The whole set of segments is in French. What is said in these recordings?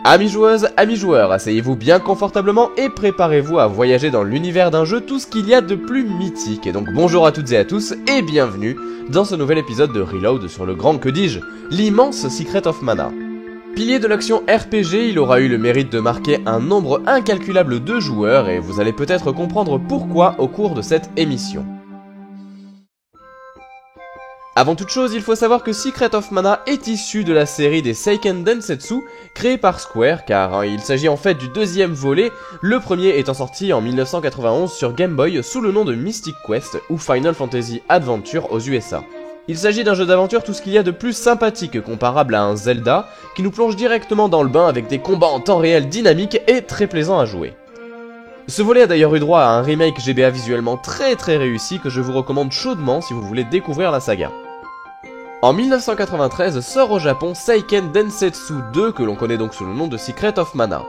Amis joueuses, amis joueurs, asseyez-vous bien confortablement et préparez-vous à voyager dans l'univers d'un jeu tout ce qu'il y a de plus mythique. Et donc bonjour à toutes et à tous et bienvenue dans ce nouvel épisode de Reload sur le grand, que dis-je, l'immense Secret of Mana. Pilier de l'action RPG, il aura eu le mérite de marquer un nombre incalculable de joueurs et vous allez peut-être comprendre pourquoi au cours de cette émission. Avant toute chose, il faut savoir que Secret of Mana est issu de la série des Seiken Densetsu créée par Square, car il s'agit en fait du deuxième volet, le premier étant sorti en 1991 sur Game Boy sous le nom de Mystic Quest ou Final Fantasy Adventure aux USA. Il s'agit d'un jeu d'aventure tout ce qu'il y a de plus sympathique, comparable à un Zelda, qui nous plonge directement dans le bain avec des combats en temps réel dynamiques et très plaisants à jouer. Ce volet a d'ailleurs eu droit à un remake GBA visuellement très réussi que je vous recommande chaudement si vous voulez découvrir la saga. En 1993 sort au Japon Seiken Densetsu 2 que l'on connaît donc sous le nom de Secret of Mana.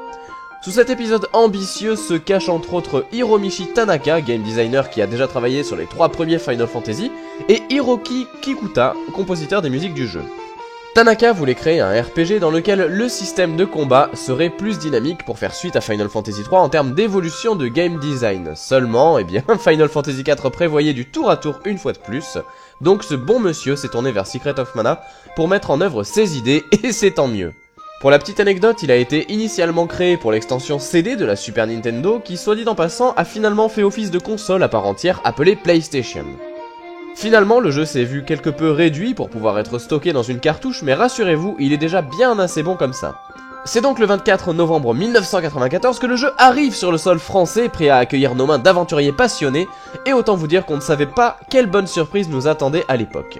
Sous cet épisode ambitieux se cache entre autres Hiromichi Tanaka, game designer qui a déjà travaillé sur les 3 premiers Final Fantasy, et Hiroki Kikuta, compositeur des musiques du jeu. Tanaka voulait créer un RPG dans lequel le système de combat serait plus dynamique pour faire suite à Final Fantasy 3 en termes d'évolution de game design. Seulement, Final Fantasy 4 prévoyait du tour à tour une fois de plus, donc ce bon monsieur s'est tourné vers Secret of Mana pour mettre en œuvre ses idées, et c'est tant mieux. Pour la petite anecdote, il a été initialement créé pour l'extension CD de la Super Nintendo qui, soit dit en passant, a finalement fait office de console à part entière appelée PlayStation. Finalement, le jeu s'est vu quelque peu réduit pour pouvoir être stocké dans une cartouche, mais rassurez-vous, il est déjà bien assez bon comme ça. C'est donc le 24 novembre 1994 que le jeu arrive sur le sol français, prêt à accueillir nos mains d'aventuriers passionnés, et autant vous dire qu'on ne savait pas quelle bonne surprise nous attendait à l'époque.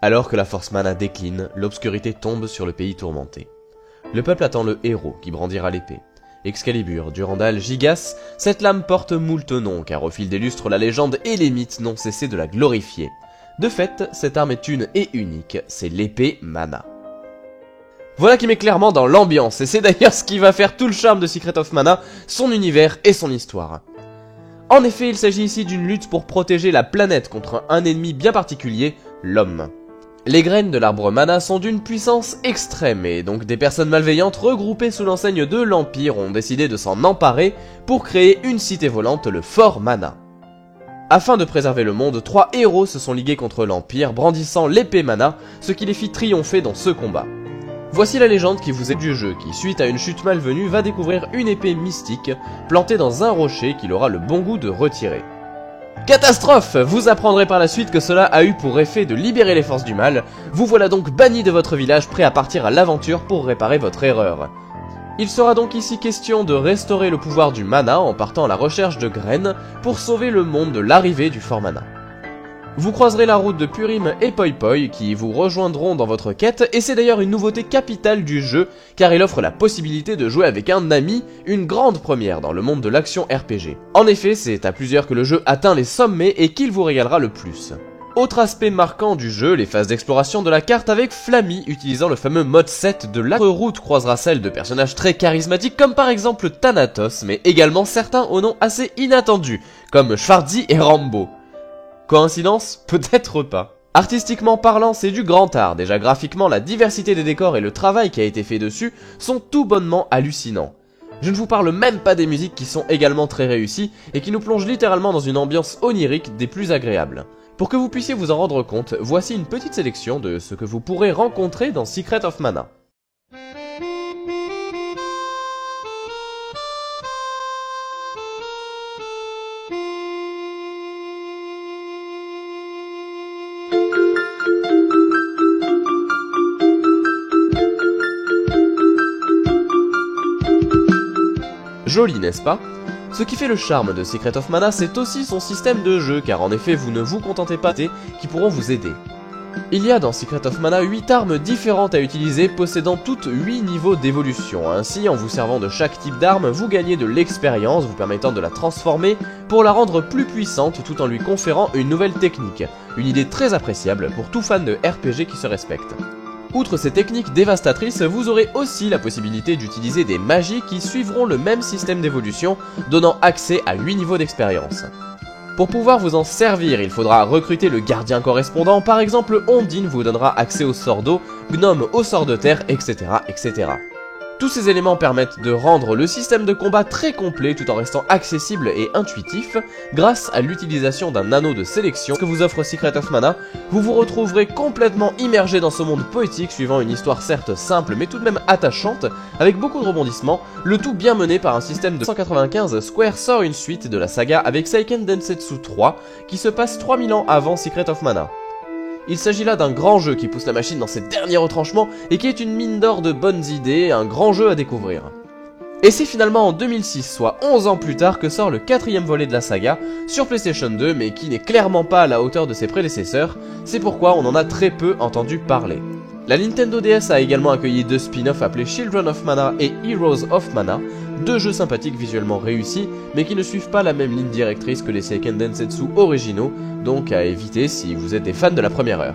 Alors que la force Mana décline, l'obscurité tombe sur le pays tourmenté. Le peuple attend le héros qui brandira l'épée. Excalibur, Durandal, Gigas, cette lame porte moult noms, car au fil des lustres, la légende et les mythes n'ont cessé de la glorifier. De fait, cette arme est une et unique, c'est l'épée Mana. Voilà qui met clairement dans l'ambiance, et c'est d'ailleurs ce qui va faire tout le charme de Secret of Mana, son univers et son histoire. En effet, il s'agit ici d'une lutte pour protéger la planète contre un ennemi bien particulier, l'homme. Les graines de l'arbre Mana sont d'une puissance extrême et donc des personnes malveillantes regroupées sous l'enseigne de l'Empire ont décidé de s'en emparer pour créer une cité volante, le Fort Mana. Afin de préserver le monde, 3 héros se sont ligués contre l'Empire brandissant l'épée Mana, ce qui les fit triompher dans ce combat. Voici la légende qui vous est du jeu qui, suite à une chute malvenue, va découvrir une épée mystique plantée dans un rocher qu'il aura le bon goût de retirer. Catastrophe! Vous apprendrez par la suite que cela a eu pour effet de libérer les forces du mal. Vous voilà donc banni de votre village, prêt à partir à l'aventure pour réparer votre erreur. Il sera donc ici question de restaurer le pouvoir du Mana en partant à la recherche de graines pour sauver le monde de l'arrivée du Fort Mana. Vous croiserez la route de Purim et Poi Poi qui vous rejoindront dans votre quête, et c'est d'ailleurs une nouveauté capitale du jeu car il offre la possibilité de jouer avec un ami, une grande première dans le monde de l'action RPG. En effet, c'est à plusieurs que le jeu atteint les sommets et qu'il vous régalera le plus. Autre aspect marquant du jeu, les phases d'exploration de la carte avec Flammy utilisant le fameux mode 7 de la route croisera celle de personnages très charismatiques comme par exemple Thanatos, mais également certains au nom assez inattendu comme Schwarzy et Rambo. Coïncidence? Peut-être pas. Artistiquement parlant, c'est du grand art. Déjà graphiquement, la diversité des décors et le travail qui a été fait dessus sont tout bonnement hallucinants. Je ne vous parle même pas des musiques qui sont également très réussies et qui nous plongent littéralement dans une ambiance onirique des plus agréables. Pour que vous puissiez vous en rendre compte, voici une petite sélection de ce que vous pourrez rencontrer dans Secret of Mana. Joli, n'est-ce pas? Ce qui fait le charme de Secret of Mana, c'est aussi son système de jeu, car en effet vous ne vous contentez pas des qui pourront vous aider. Il y a dans Secret of Mana 8 armes différentes à utiliser, possédant toutes 8 niveaux d'évolution. Ainsi, en vous servant de chaque type d'arme, vous gagnez de l'expérience, vous permettant de la transformer pour la rendre plus puissante tout en lui conférant une nouvelle technique. Une idée très appréciable pour tout fan de RPG qui se respecte. Outre ces techniques dévastatrices, vous aurez aussi la possibilité d'utiliser des magies qui suivront le même système d'évolution, donnant accès à 8 niveaux d'expérience. Pour pouvoir vous en servir, il faudra recruter le gardien correspondant, par exemple Ondine vous donnera accès au sort d'eau, Gnome au sort de terre, etc. etc. Tous ces éléments permettent de rendre le système de combat très complet tout en restant accessible et intuitif. Grâce à l'utilisation d'un anneau de sélection que vous offre Secret of Mana, vous vous retrouverez complètement immergé dans ce monde poétique suivant une histoire certes simple mais tout de même attachante, avec beaucoup de rebondissements, le tout bien mené par un système de 195. Square sort une suite de la saga avec Seiken Densetsu 3 qui se passe 3000 ans avant Secret of Mana. Il s'agit là d'un grand jeu qui pousse la machine dans ses derniers retranchements et qui est une mine d'or de bonnes idées, un grand jeu à découvrir. Et c'est finalement en 2006, soit 11 ans plus tard, que sort le 4e volet de la saga, sur PlayStation 2, mais qui n'est clairement pas à la hauteur de ses prédécesseurs, c'est pourquoi on en a très peu entendu parler. La Nintendo DS a également accueilli 2 spin-offs appelés Children of Mana et Heroes of Mana, 2 jeux sympathiques visuellement réussis, mais qui ne suivent pas la même ligne directrice que les Seiken Densetsu originaux, donc à éviter si vous êtes des fans de la première heure.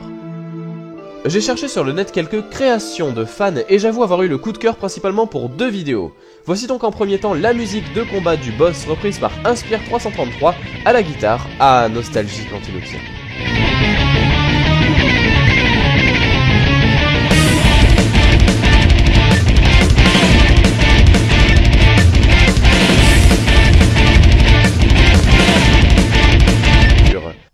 J'ai cherché sur le net quelques créations de fans et j'avoue avoir eu le coup de cœur principalement pour 2 vidéos. Voici donc en premier temps la musique de combat du boss reprise par Inspire333 à la guitare. Ah, nostalgie quand il obtient.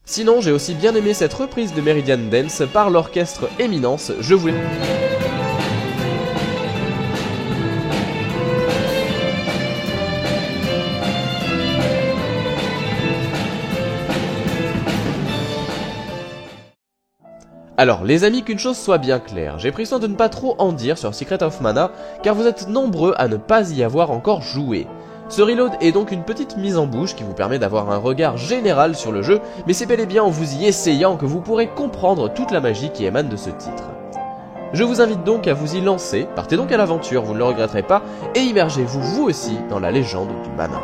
Sinon, j'ai aussi bien aimé cette reprise de Meridian Dance par l'orchestre Éminence, je voulais... Alors les amis, qu'une chose soit bien claire, j'ai pris soin de ne pas trop en dire sur Secret of Mana, car vous êtes nombreux à ne pas y avoir encore joué. Ce reload est donc une petite mise en bouche qui vous permet d'avoir un regard général sur le jeu, mais c'est bel et bien en vous y essayant que vous pourrez comprendre toute la magie qui émane de ce titre. Je vous invite donc à vous y lancer, partez donc à l'aventure, vous ne le regretterez pas, et immergez-vous vous aussi dans la légende du mana.